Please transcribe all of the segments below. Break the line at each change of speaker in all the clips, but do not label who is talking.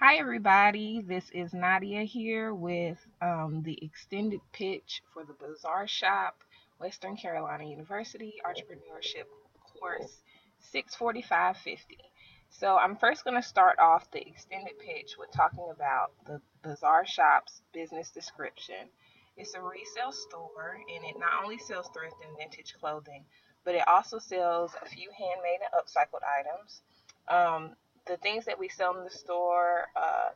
Hi, everybody. This is Nadia here with the extended pitch for the Bazaar Shop, Western Carolina University Entrepreneurship Course 64550. So, I'm first going to start off the extended pitch with talking about the Bazaar Shop's business description. It's a resale store, and it not only sells thrift and vintage clothing, but it also sells a few handmade and upcycled items. The things that we sell in the store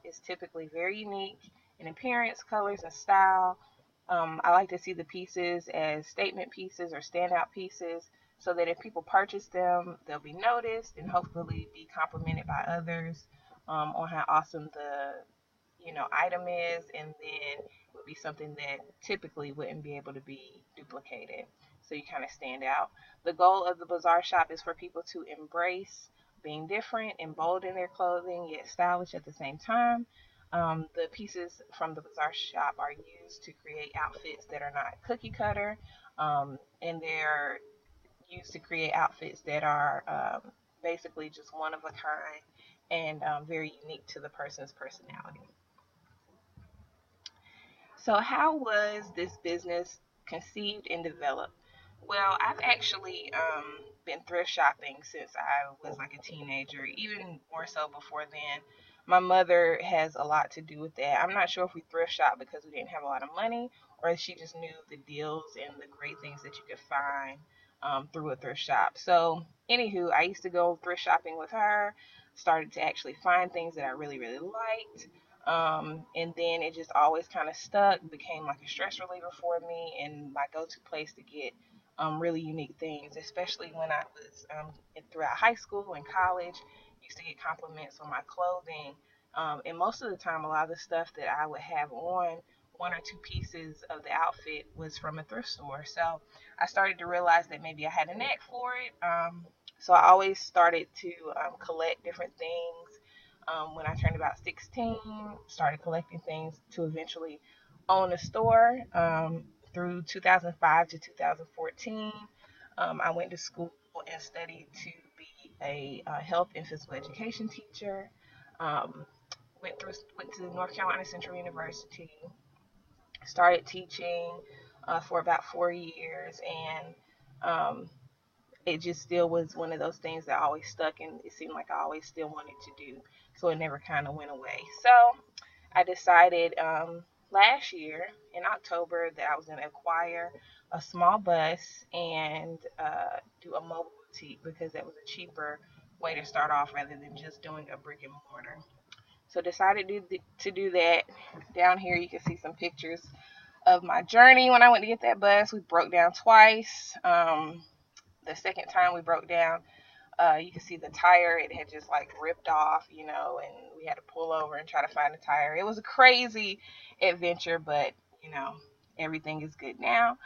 is typically very unique in appearance, colors, and style. I like to see the pieces as statement pieces or standout pieces so that if people purchase them, they'll be noticed and hopefully be complimented by others on how awesome the item is, and then it would be something that typically wouldn't be able to be duplicated. So you kind of stand out. The goal of the Bazaar Shop is for people to embrace being different and bold in their clothing, yet stylish at the same time. The pieces from the Bazaar Shop are used to create outfits that are not cookie cutter, and they're used to create outfits that are basically just one of a kind and very unique to the person's personality. So, how was this business conceived and developed? Well, I've actually been thrift shopping since I was like a teenager, even more so before then. My mother has a lot to do with that. I'm not sure if we thrift shop because we didn't have a lot of money, or if she just knew the deals and the great things that you could find through a thrift shop. So, anywho, I used to go thrift shopping with her, started to actually find things that I really, really liked. And then it just always kind of stuck, became like a stress reliever for me and my go-to place to get really unique things, especially when I was throughout high school and college. Used to get compliments on my clothing, and most of the time, a lot of the stuff that I would have on, one or two pieces of the outfit was from a thrift store. So I started to realize that maybe I had a knack for it. So I always started to collect different things. When I turned about 16, started collecting things to eventually own a store. Through 2005 to 2014, I went to school and studied to be a health and physical education teacher. Um, went to North Carolina Central University, started teaching for about 4 years, and it just still was one of those things that always stuck, and it seemed like I always still wanted to do, so it never kind of went away. So I decided last year in October that I was going to acquire a small bus and do a mobile boutique because that was a cheaper way to start off rather than just doing a brick and mortar. So decided to do that. Down here you can see some pictures of my journey when I went to get that bus. We broke down twice. The second time we broke down, you can see the tire. It had just like ripped off, and we had to pull over and try to find the tire. It was a crazy adventure, but you know, everything is good now.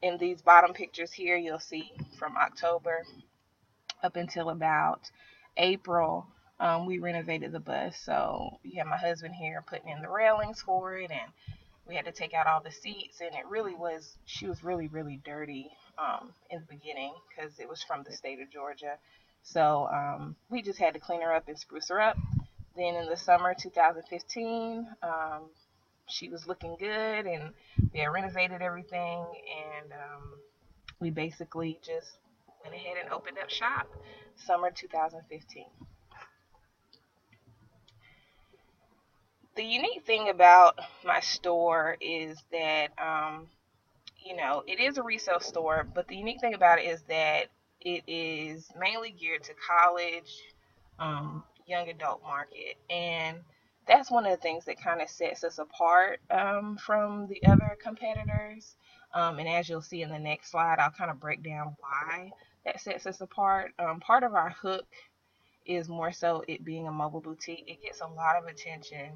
In these bottom pictures here, you'll see from October up until about April, we renovated the bus. So you have my husband here putting in the railings for it, and we had to take out all the seats, and it really was, she was really, really dirty in the beginning because it was from the state of Georgia. So we just had to clean her up and spruce her up. Then in the summer 2015, she was looking good, and we had renovated everything, and we basically just went ahead and opened up shop summer 2015. The unique thing about my store is that it is a resale store, but the unique thing about it is that it is mainly geared to college, young adult market. And that's one of the things that kind of sets us apart from the other competitors. And as you'll see in the next slide, I'll kind of break down why that sets us apart. Part of our hook is more so it being a mobile boutique. It gets a lot of attention,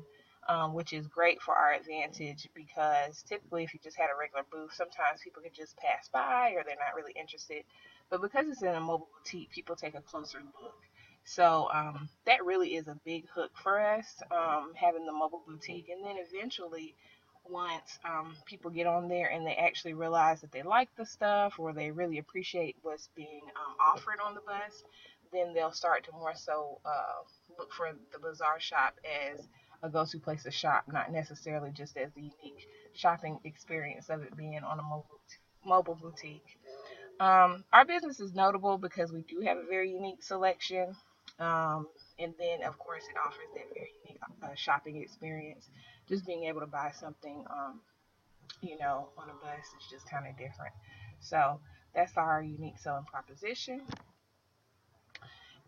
which is great for our advantage because typically, if you just had a regular booth, sometimes people could just pass by or they're not really interested. But because it's in a mobile boutique, people take a closer look. So that really is a big hook for us, having the mobile boutique. And then eventually, once people get on there and they actually realize that they like the stuff or they really appreciate what's being offered on the bus, then they'll start to more so look for the Bazaar shop as a go-to place to shop, not necessarily just as the unique shopping experience of it being on a mobile boutique. Our business is notable because we do have a very unique selection. And then, of course, it offers that very unique shopping experience. Just being able to buy something, on a bus is just kind of different. So that's our unique selling proposition.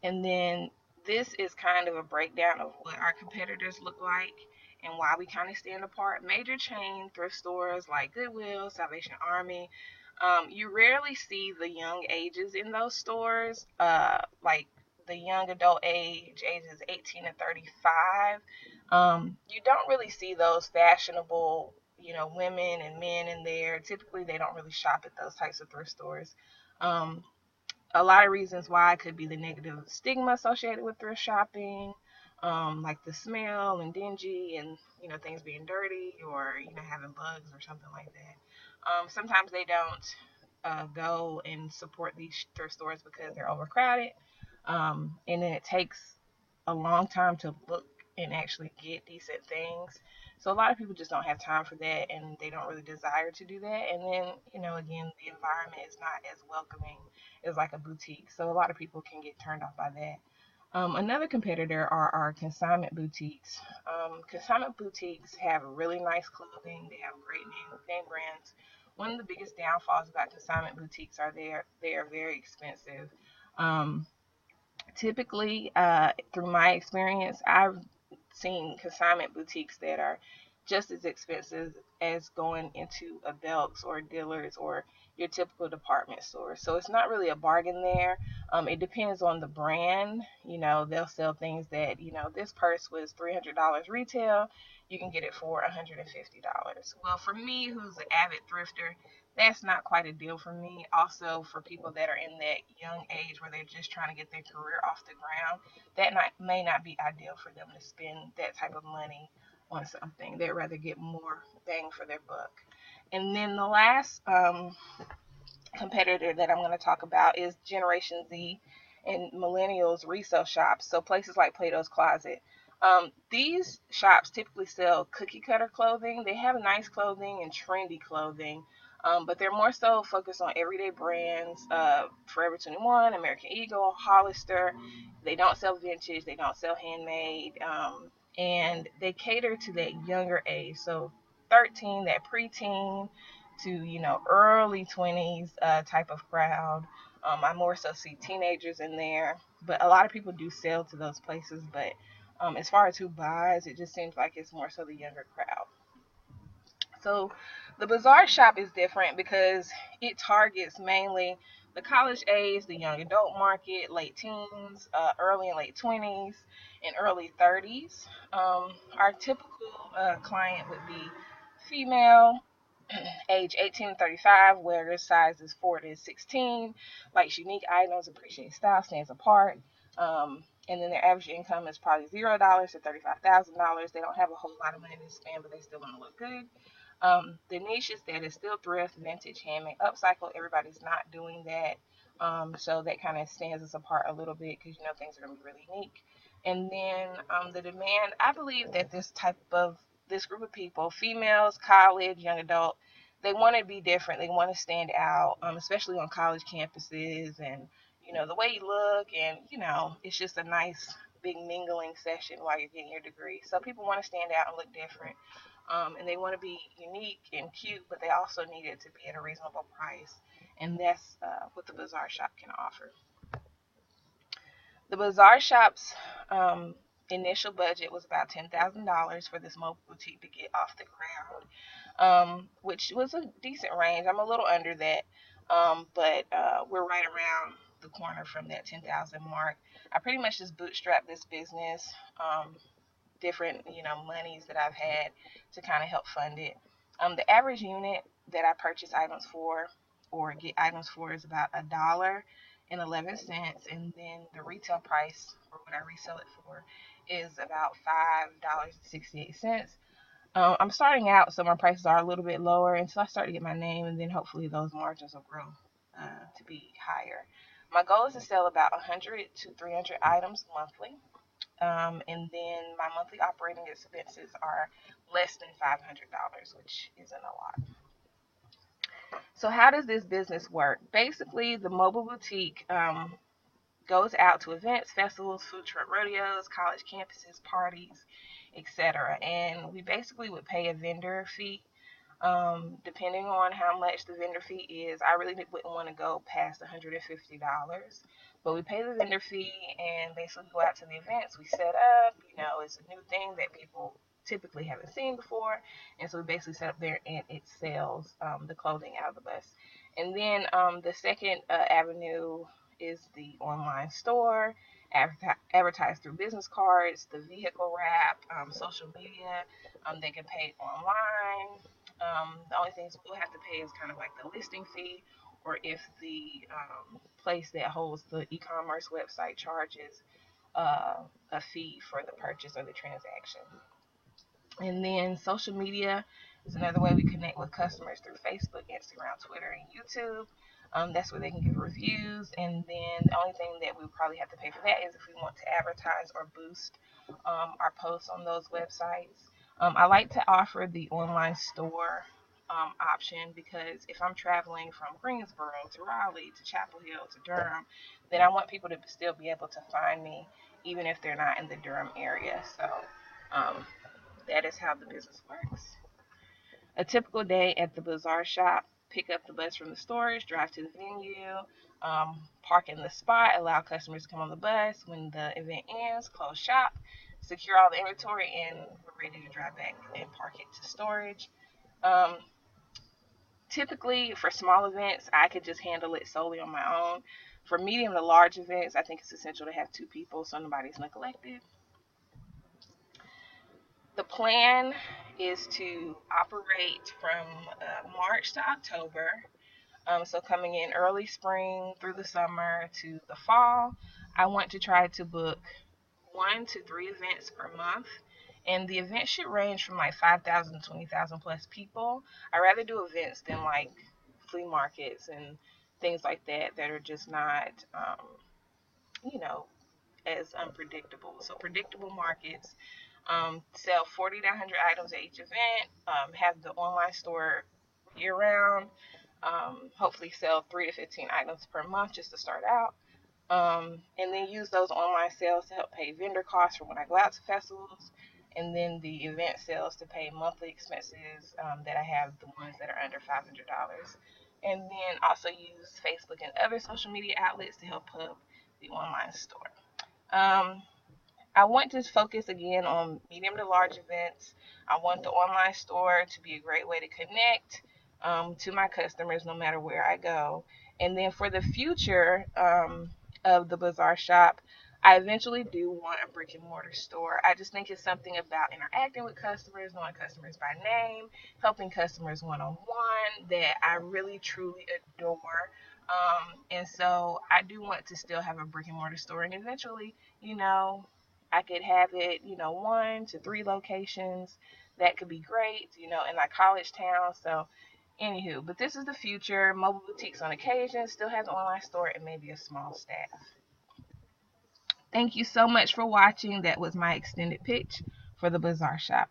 And then this is kind of a breakdown of what our competitors look like and why we kind of stand apart. Major chain thrift stores like Goodwill, Salvation Army, you rarely see the young ages in those stores, like the young adult ages 18 to 35. You don't really see those fashionable, women and men in there. Typically, they don't really shop at those types of thrift stores. Um, a lot of reasons why could be the negative stigma associated with thrift shopping, like the smell and dingy and things being dirty or having bugs or something like that. Sometimes they don't go and support these thrift stores because they're overcrowded, and then it takes a long time to look and actually get decent things. So a lot of people just don't have time for that, and they don't really desire to do that. And then, again, the environment is not as welcoming as like a boutique. So a lot of people can get turned off by that. Another competitor are our consignment boutiques. Consignment boutiques have really nice clothing. They have great name brands. One of the biggest downfalls about consignment boutiques are they are very expensive. Um, Typically, through my experience, I've seen consignment boutiques that are just as expensive as going into a Belk's or Dillard's or your typical department store. So it's not really a bargain there. It depends on the brand. They'll sell things that, this purse was $300 retail. You can get it for $150. Well, for me, who's an avid thrifter, that's not quite a deal for me. Also, for people that are in that young age where they're just trying to get their career off the ground, may not be ideal for them to spend that type of money on something. They'd rather get more bang for their buck. And then the last competitor that I'm going to talk about is Generation Z and millennials resale shops. So places like Plato's Closet. These shops typically sell cookie cutter clothing. They have nice clothing and trendy clothing, but they're more so focused on everyday brands, Forever 21, American Eagle, Hollister. They don't sell vintage. They don't sell handmade, and they cater to that younger age. So 13, that preteen to early 20s type of crowd. I more so see teenagers in there, but a lot of people do sell to those places. But as far as who buys, it just seems like it's more so the younger crowd. So the Bazaar shop is different because it targets mainly the college age, the young adult market, late teens, early and late 20s, and early 30s. Our typical client would be female, age 18 to 35, wears sizes 4 to 16, likes unique items, appreciates style, stands apart. And then their average income is probably $0 to $35,000. They don't have a whole lot of money to spend, but they still want to look good. The niche is that it's still thrift, vintage, handmade, upcycle. Everybody's not doing that. So that kind of stands us apart a little bit because things are going to be really unique. And then the demand, I believe that this group of people, females, college, young adult, they want to be different. They want to stand out, especially on college campuses and the way you look, and it's just a nice big mingling session while you're getting your degree. So people want to stand out and look different, and they want to be unique and cute, but they also need it to be at a reasonable price, and that's what the Bazaar shop can offer. The Bazaar shop's initial budget was about $10,000 for this mobile boutique to get off the ground, which was a decent range. I'm a little under that, but we're right around the corner from that 10,000 mark. I pretty much just bootstrapped this business. Different monies that I've had to kind of help fund it. The average unit that I purchase items for or get items for is about $1.11, and then the retail price or what I resell it for is about $5.68. I'm starting out, so my prices are a little bit lower until I start to get my name, and then hopefully those margins will grow to be higher. My goal is to sell about 100 to 300 items monthly. And then my monthly operating expenses are less than $500, which isn't a lot. So how does this business work? Basically, the mobile boutique goes out to events, festivals, food truck rodeos, college campuses, parties, etc. And we basically would pay a vendor fee. Depending on how much the vendor fee is, I really wouldn't want to go past $150. But we pay the vendor fee and basically go out to the events. We set up, it's a new thing that people typically haven't seen before. And so we basically set up there and it sells the clothing out of the bus. And then the second avenue is the online store, advertise through business cards, the vehicle wrap, social media. They can pay online. The only things we'll have to pay is kind of like the listing fee, or if the place that holds the e-commerce website charges a fee for the purchase or the transaction. And then social media is another way we connect with customers through Facebook, Instagram, Twitter, and YouTube. That's where they can give reviews. And then the only thing that we would probably have to pay for that is if we want to advertise or boost our posts on those websites. I like to offer the online store option because if I'm traveling from Greensboro to Raleigh to Chapel Hill to Durham, then I want people to still be able to find me even if they're not in the Durham area. So um, that is how the business works. A typical day at the Bazaar shop: pick up the bus from the storage, drive to the venue, park in the spot, allow customers to come on the bus. When the event ends, close shop, secure all the inventory, and we're ready to drive back and park it to storage. Um, Typically, for small events, I could just handle it solely on my own. For medium to large events, I think it's essential to have two people so nobody's neglected. The plan is to operate from March to October. So coming in early spring through the summer to the fall, I want to try to book 1 to 3 events per month. And the event should range from like 5,000 to 20,000 plus people. I rather do events than like flea markets and things like that that are just not, you know, as unpredictable. So predictable markets, sell 40 to 100 items at each event, have the online store year round, hopefully sell 3 to 15 items per month just to start out. And then use those online sales to help pay vendor costs for when I go out to festivals, and then the event sales to pay monthly expenses that I have, the ones that are under $500. And then also use Facebook and other social media outlets to help up the online store. Um, I want to focus again on medium to large events. I want the online store to be a great way to connect to my customers no matter where I go. And then for the future of the Bazaar shop, I eventually do want a brick and mortar store. I just think it's something about interacting with customers, knowing customers by name, helping customers one on one that I really truly adore. And so I do want to still have a brick and mortar store, and eventually, you know, I could have it, 1 to 3 locations. That could be great, in like college town. So, anywho, but this is the future. Mobile boutiques on occasion, still have an online store, and maybe a small staff. Thank you so much for watching. That was my extended pitch for the Bazaar Shop.